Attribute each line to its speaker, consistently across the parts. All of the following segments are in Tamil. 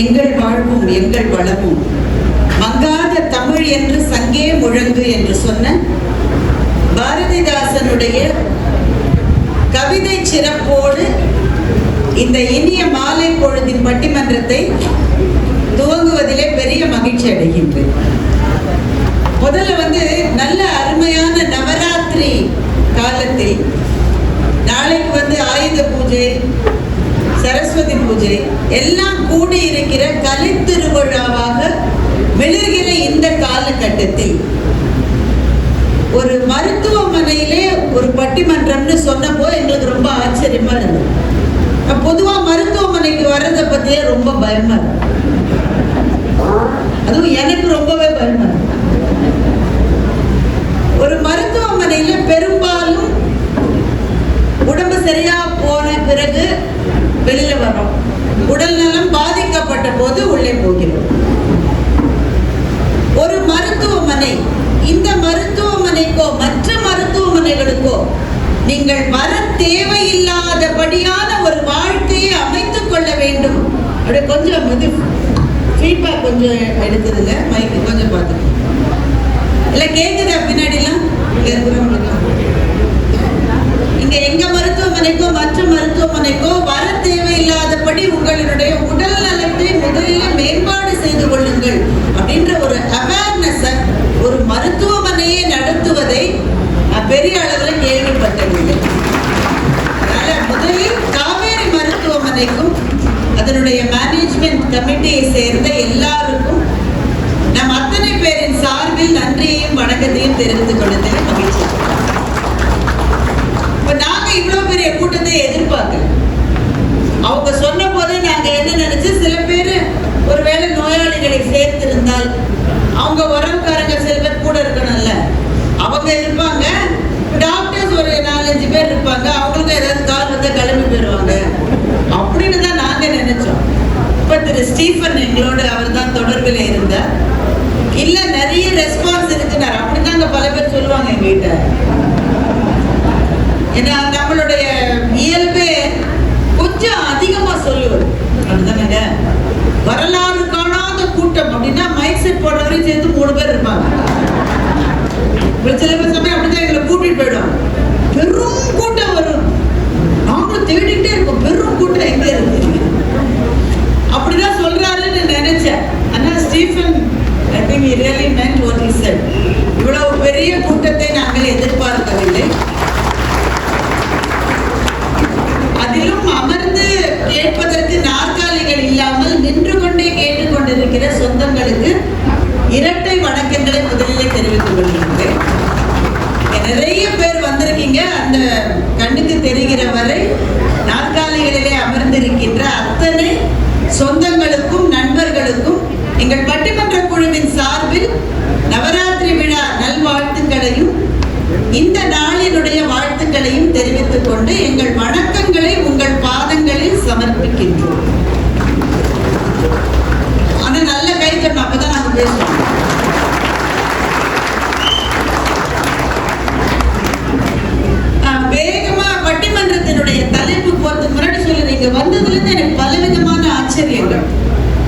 Speaker 1: எங்கள் வாழ்வும் எங்கள் வளமும் மங்காத தமிழ் என்று சங்கே முழங்கு என்று சொன்ன பாரதிதாசனுடைய கவிதை சிறப்போடு இந்த இனிய மாலை பொழுதின் பட்டிமன்றத்தை துவங்குவதிலே பெரிய மகிழ்ச்சி அடைகின்றேன். முதல்ல நல்ல அருமையான நவராத்திரி காலத்தில் நாளைக்கு ஆயுத பூஜை, சரஸ்வதி பூஜை எல்லாம் கூடி இருக்கிற கலை திருவிழாவாக மிளர்கிற இந்த காலகட்டத்தில் ஒரு மருத்துவமனையிலே ஒரு பட்டிமன்றம்னு சொன்னப்போ எங்களுக்கு ரொம்ப ஆச்சரியமா இருந்தது. பொதுவா மருத்துவமனைக்கு வர்றதை பத்தியே ரொம்ப பயமா இருக்கு. அதுவும் எனக்கு ரொம்பவே பயமா இருக்கு. ஒரு மருத்துவமனையில பெரும்பாலும் உடம்பு சரியா போன பிறகு வெளியில வரோம். உடல் நலம் பாதிக்கப்பட்ட போது உள்ளே போகிறோம். ஒரு மருத்துவமனை, இந்த மருத்துவமனைக்கோ மற்ற மருத்துவமனைகளுக்கோ நீங்கள் வர தேவையில்லாதபடியான ஒரு வாழ்க்கையை அமைத்துக் கொள்ள வேண்டும். அப்படியே கொஞ்சம் ஃபீட்பேக் கொஞ்சம் எடுக்குதுங்க, மைக்கு கொஞ்சம் பார்த்து இல்லை கேட்குதா பின்னாடிலாம் இருக்கிறவங்களுக்கும். இங்க எங்க மருத்துவமனைக்கோ மற்ற மருத்துவமனைக்கோ வர தேவையில்லாதபடி உங்களுடைய உடல் நலத்தை முதலில் மேம்பாடு செய்து கொள்ளுங்கள் அப்படின்ற ஒரு அவேர்னஸ் ஒரு மருத்துவமனையை நடத்துவதை பெரிய அளவில் கேள்விப்பட்டதில்லை. அதனால முதலில் காவேரி மருத்துவமனைக்கும் அதனுடைய மேனேஜ்மெண்ட் கமிட்டியை சேர்ந்த எல்லாருக்கும் நம் அத்தனை பேரின் சார்பில் நன்றியையும் வணக்கத்தையும் தெரிவித்துக் கொள்வதில் மகிழ்ச்சி. நாங்க இவ்வளவு பெரிய கூட்டத்தை எதிர்பார்க்கல. அவங்க சொன்ன போதே நாங்க என்ன நினைச்சு, சில பேர் ஒருவேளை நோயாளிகளை சேர்த்திருந்தால் அவங்க உறவுக்காரங்க சில பேர் கூட இருக்கணும்ல, அவங்க இருப்பாங்க. டாக்டர்ஸ் ஒரு 4-5 பேர் இருப்பாங்க. அவங்களுக்கு ஏதாவது கால் வந்தா கிளம்பி போயிடுவாங்க அப்படின்னு தான் நாங்க நினைச்சோம். இப்ப திரு ஸ்டீஃபன் எங்களோட அவர் தான் தொடர்பில் இருந்தார். இல்ல நிறைய ரெஸ்பான்ஸ் இருக்குனார். அப்படிதான் பல பேர் சொல்லுவாங்க எங்ககிட்ட. ஏன்னா நம்மளுடைய இயல்பே கொஞ்சம் அதிகமா சொல்லுவது அப்படிதானங்க. வரலாறு காணாத கூட்டம் அப்படின்னா மைக் செட் போடுறவரையும் சேர்த்து 3 பேர் இருப்பாங்க. சில பேர் சமயம் அப்படிதான் எங்களை கூட்டிட்டு போயிடும். பெரும் கூட்டம் வரும், நாங்களும் தேடிக்கிட்டே இருக்கோம் பெரும் கூட்டம் எங்க இருக்கு. அப்படிதான் சொல்றாருன்னு நினைச்சேன். ஆனா Stephen I think he really meant what he said. இவ்வளவு பெரிய கூட்டத்தை நாங்கள் எதிர்பார்க்கவில்லை. அதிலும் அமர்ந்து கேட்பதற்கு நாற்காலிகள் இல்லாமல் நின்று கொண்டே கேட்டுக்கொண்டிருக்கிற சொந்தங்களுக்கு இரட்டை வணக்கங்களை முதலில் தெரிவித்துக் கொள்கிறேன். நிறைய பேர் வந்திருக்கீங்க. அந்த கண்ணுக்கு தெரிகிற வரை நாற்காலிகளிலே அமர்ந்திருக்கின்ற அத்தனை சொந்தங்களுக்கும் நண்பர்களுக்கும் எங்கள் பட்டிமன்ற குழுவின் சார்பில் நவராத்திரி விழா நல்வாழ்த்துக்களையும் இந்த நாளினுடைய வாழ்த்துக்களையும் தெரிவித்துக் கொண்டு எங்கள் வணக்கங்களை உங்கள் பாதங்களில் சமர்ப்பிக்கின்றோம். ஆனா நல்ல கை தட்டணும், அப்பதான் நாங்க பேசுவோம். வேகமா பட்டிமன்றத்தினுடைய தலைப்பு போறதுக்கு முன்னாடி சொல்லி, நீங்க வந்ததுல இருந்து எனக்கு பலவிதமான ஆச்சரியங்கள்.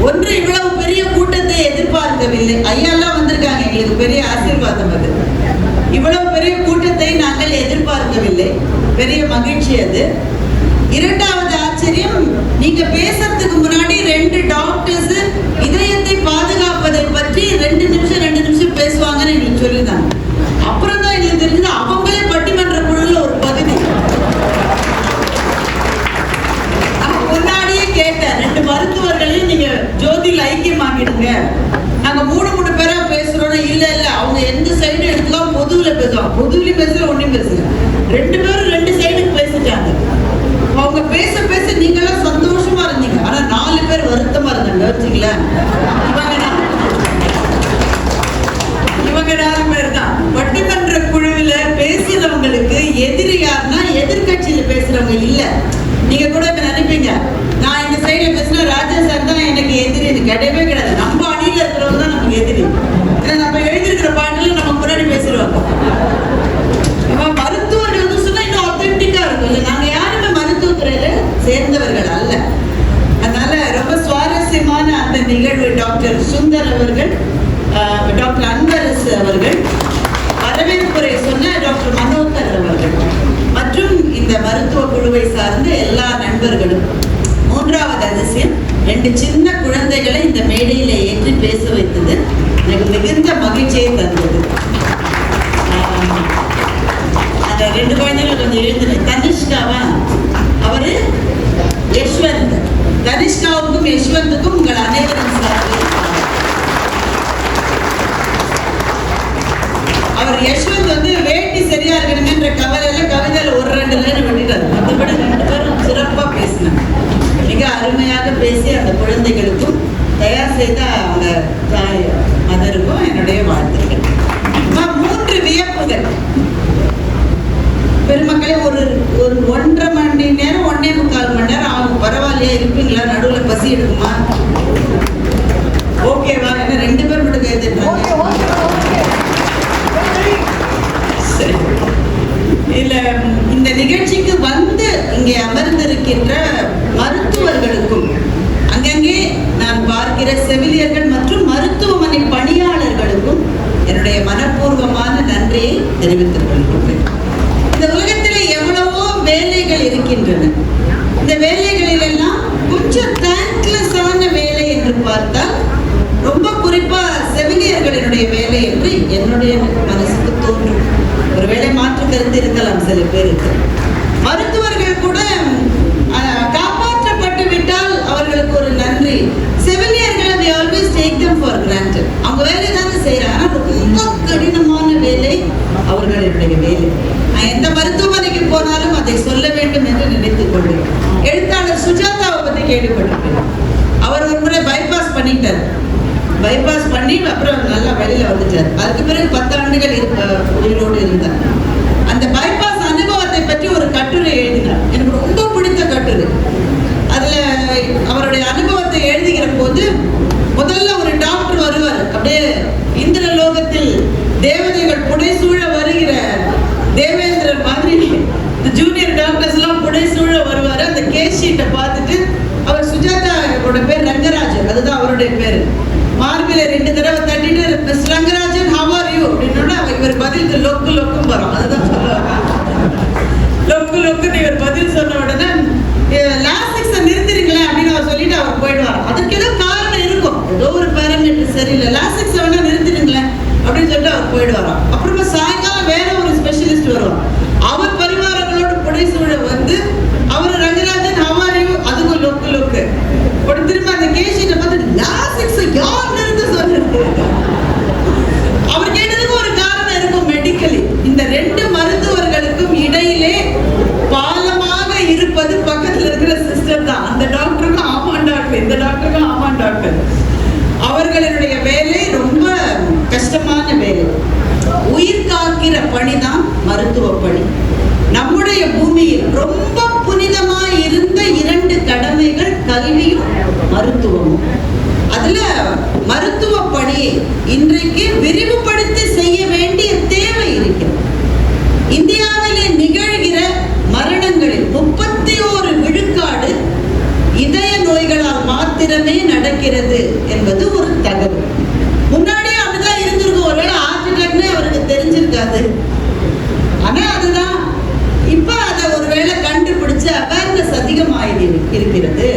Speaker 1: ஒன்று, இவ்வளவு பெரிய கூட்டத்தை எதிர்பார்க்கவில்லை. ஐயாலாம் வந்திருக்காங்க, எங்களுக்கு பெரிய ஆசீர்வாதம் அது. இவ்வளவு பெரிய கூட்டத்தை நாங்கள் எதிர்பார்க்கவில்லை, பெரிய மகிழ்ச்சி அது. இரண்டாவது ஆச்சரியம், நீங்க பேசுறதுக்கு முன்னாடி 2 டாக்டர்ஸ் இதயத்தை பாதுகாப்பதை பற்றி 2 நிமிஷம் பேசுவாங்கன்னு எங்களுக்கு சொல்லியிருந்தாங்க. அப்புறம் தான் எங்களுக்கு தெரிஞ்சது அவங்களே பட்டிமன்ற குழுல ஒரு பகுதி. முன்னாடியே கேட்டேன், 2 மருத்துவர்களையும் நீங்க ஜோதியில் ஐக்கியமாக்கிடுங்க, நாங்க 3 பேரா பேசுறோம். இல்ல அவங்க எந்த சைடு எடுத்துக்கலாம், பொதுவுல பேசுவாங்க. பொதுவில பேசல, ஒன்னும் பேசல. 2 பேரும் 2 சைடுக்கு பேசிட்டாங்க. அவங்க பேச நீங்க எல்லாம் சந்தோஷமா இருந்தீங்க. ஆனா 4 பேர் வருத்தமா இருந்தாங்க. வச்சுக்கல, இவங்க 4 பேர் தான் பட்டிமன்ற குழுவில பேசினவங்களுக்கு எதிரி யாருன்னா எதிர்கட்சியில பேசுறவங்க இல்ல. நீங்க கூட இப்ப நினைப்பீங்க, நான் இந்த சைடுல பேசினா ராஜா சார் தான் எனக்கு எதிரி. கிடையவே கிடையாது. நம்ம அடியில இருக்கிறவங்க தான் நமக்கு எதிரி. ஏன்னா நம்ம எழுதியிருக்கிற பாட்டுல நம்ம முன்னாடி பேசிடுவாங்க. மருத்துவர்கள் சொன்னா இன்னும் ஆத்தென்டிக்கா இருக்கும். நாங்க யாருமே மருத்துவத்துறையில சேர்ந்தவர்கள் அல்ல. அதனால ரொம்ப சுவாரஸ்யமான நிகழ்வு டாக்டர் சுந்தர் அவர்கள், டாக்டர் அன்பரசு அவர்கள், வரவேற்புரை சொன்ன டாக்டர் மனோகர் அவர்கள் மற்றும் இந்த மருத்துவ குழுவை சார்ந்த எல்லா நண்பர்களும். மூன்றாவது அதிசயம், 2 சின்ன குழந்தைகளை இந்த மேடையில ஏற்றி பேச வைத்தது எனக்கு மிகுந்த மகிழ்ச்சியை தந்தது. அந்த 2 குழந்தைகளும் கொஞ்சம் எழுந்தின. தனிஷ்காவா, அவரு யஷ்வந்த். தனிஷ்காவுக்கும் யஷ்வந்துக்கும் உங்கள் அனைவரும் சார்பில். அவர் யஷ்வந்த் வந்து வேட்டி சரியா இருக்கணுமேன்ற கவலையில கவிதையில 1-2 லைன் விட்டுட்டார். மற்றபடி 2 பேரும் சிறப்பா பேசினாங்க. மிக அருமையாக பேசி அந்த குழந்தைகளுக்கும் தயார் செய்த அந்த தாய் மதருக்கும் என்னுடைய வாழ்த்துக்கள். 3 வியப்புகள். பெருமக்களே, ஒரு 1.5 மணி நேரம் 1.25 மணி நேரம் ஆகும். பரவாயில்லையா, இருப்பீங்களா? நடுவில் பசி எடுக்குமா? ஓகேவா? ஏன்னா 2 பேர் மட்டும் கைதுட்டாங்க. இல்ல, இந்த நிகழ்ச்சிக்கு வந்து இங்கே அமர்ந்திருக்கின்ற மருத்துவர்களுக்கும் அங்கங்கே நான் பார்க்கிற செவிலியர்கள் மற்றும் மருத்துவமனை பணியாளர்களுக்கும் என்னுடைய மனப்பூர்வமான நன்றியை தெரிவித்துக் கொள்கிறேன். இந்த உலகத்தில் எவ்வளவோ வேலைகள் இருக்கின்றன. இந்த வேலைகளில் எல்லாம் கொஞ்சம் தேங்க்லெஸ்ஸான வேலை என்று பார்த்தால் ரொம்ப குறிப்பா செவிலியர்களினுடைய வேலை என்று என்னுடைய மனசுக்கு தோன்றும். ஒருவேளை மாற்று கருத்து இருக்கலாம் சில பேருக்கு. மருத்துவர்கள் கூட காப்பாற்றப்பட்டு விட்டால் அவர்களுக்கு ஒரு நன்றி. செவிலியர்கள் we always take them for granted. அவங்க வேலை தானே செய்யறாங்க. ரொம்ப கடினமான வேலை அவர்களுடைய வேலை. நான் எந்த மருத்துவமனைக்கு போனாலும் அதை சொல்ல வேண்டும் என்று நினைத்துக் கொள்வேன். எழுத்தாளர் சுஜாதாவை பத்தி கேள்விப்பட்டிருக்கேன். அவர் ஒரு முறை பைபாஸ் பண்ணிட்டார். பைபாஸ் பண்ணி அப்புறம் நல்லா வெளியில வந்துட்டார். அதுக்கு பிறகு 10 ஆண்டுகள் உயிரோடு இருந்தார். அந்த பைபாஸ் அனுபவத்தை பற்றி ஒரு கட்டுரை எழுதினார். எனக்கு ரொம்ப பிடித்த கட்டுரை. அதுல அவருடைய அனுபவத்தை எழுதுகிற போது முதல்ல ஒரு டாக்டர் வருவார். அப்படியே இந்திரலோகத்தில் தேவதைகள் புடைசூழ வருகிற தேவேந்திரன் மாதிரி ஜூனியர் டாக்டர்ஸ் எல்லாம் புடைசூழ வருவாரு. அந்த கேஸ் ஷீட்டை பார்த்துட்டு அவர், சுஜாதாவோட பேர் ரங்கராஜன், அதுதான் அவருடைய பேரு, மார்பில 2 தடவை தட்டிட்டு miss Rangarajan how are you அப்படின்னா இவர் பதிலுக்கு லொக்கு லொக்கும் வரும். அதுதான் சொல்லுவாங்க. லொக்கு லொக்குன்னு இவர் பதில் சொன்ன உடனே லாசிக்ஸை நிறுத்திருங்களேன் அப்படின்னு அவர் சொல்லிட்டு அவர் போயிடுவார். அதற்கு ஏதோ காரணம் இருக்கும், ஏதோ ஒரு பேராமீட்டர் சரியில்லை, லாசிக்ஸை வேணா நிறுத்திடுங்களேன் அப்படின்னு சொல்லிட்டு அவர் போயிடுவாராம். அப்புறமா சாயங்காலம் வேற ஒரு ஸ்பெஷலிஸ்ட் வருவார். அவர் பரிவாரங்களோட புடைசூழ வந்து அவர் ரங்கராஜன் ஹவ் ஆர் யூ, அதுக்கும் லொக்கு லொக்கு ஒரு திரும்ப அந்த கேஷிட்ட பார்த்து லாசிக்ஸ் யார் நிறுத்த சொல்றது. அவர் கேட்டதுக்கு ஒரு காரணம் இருக்கும் மெடிக்கலி. இந்த 2 மருத்துவர்களுக்கும் இடையிலே பாலமாக இருப்பது பக்கத்தில் இருக்கிற சிஸ்டர் தான். அந்த டாக்டருக்கும் ஆமான் டாக்டர், இந்த டாக்டருக்கும் ஆமான் டாக்டர். அவர்களுடைய வேலை ரொம்ப கஷ்டமான வேலை. உயிர் காக்கிற பணிதான் மருத்துவ பணி. நம்முடைய பூமியில் ரொம்ப புனிதமாய் இருந்த 2 கடமைகள் கல்வியும் மருத்துவமும். அதுல மருத்துவ பணியை இன்றைக்கு விரிவுபடுத்தி செய்ய வேண்டிய தேவை இருக்கிறது. இந்தியாவிலே நிகழ்கிற மரணங்களில் 31 விழுக்காடு இதய நோய்களால் மாத்திரமே நடக்கிறது என்பது ஒரு தகவல். முன்னாடியே அப்படிதான் இருந்திருக்கும். ஒருவேளை ஹார்ட் அட்டாக்னே அவருக்கு தெரிஞ்சிருக்காது. ஆனா அதுதான் இப்ப அதை ஒருவேளை கண்டுபிடிச்சு அவேர்னஸ் அதிகமாகி இருக்கிறது.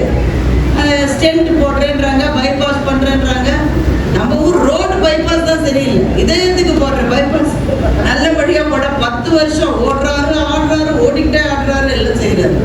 Speaker 1: ஸ்டென்ட் போடுறேன்றாங்க, பைபாஸ் பண்றேன்றாங்க. நம்ம ஊர் ரோடு பைபாஸ் தான் சரியில்லை. இதயத்துக்கு போடுற பைபாஸ் நல்லபடியா போட 10 வருஷம் ஓடுறாரு, ஆடுறாரு, ஓடிக்கிட்டே ஆடுறாரு, எல்லாம் செய்யறாரு.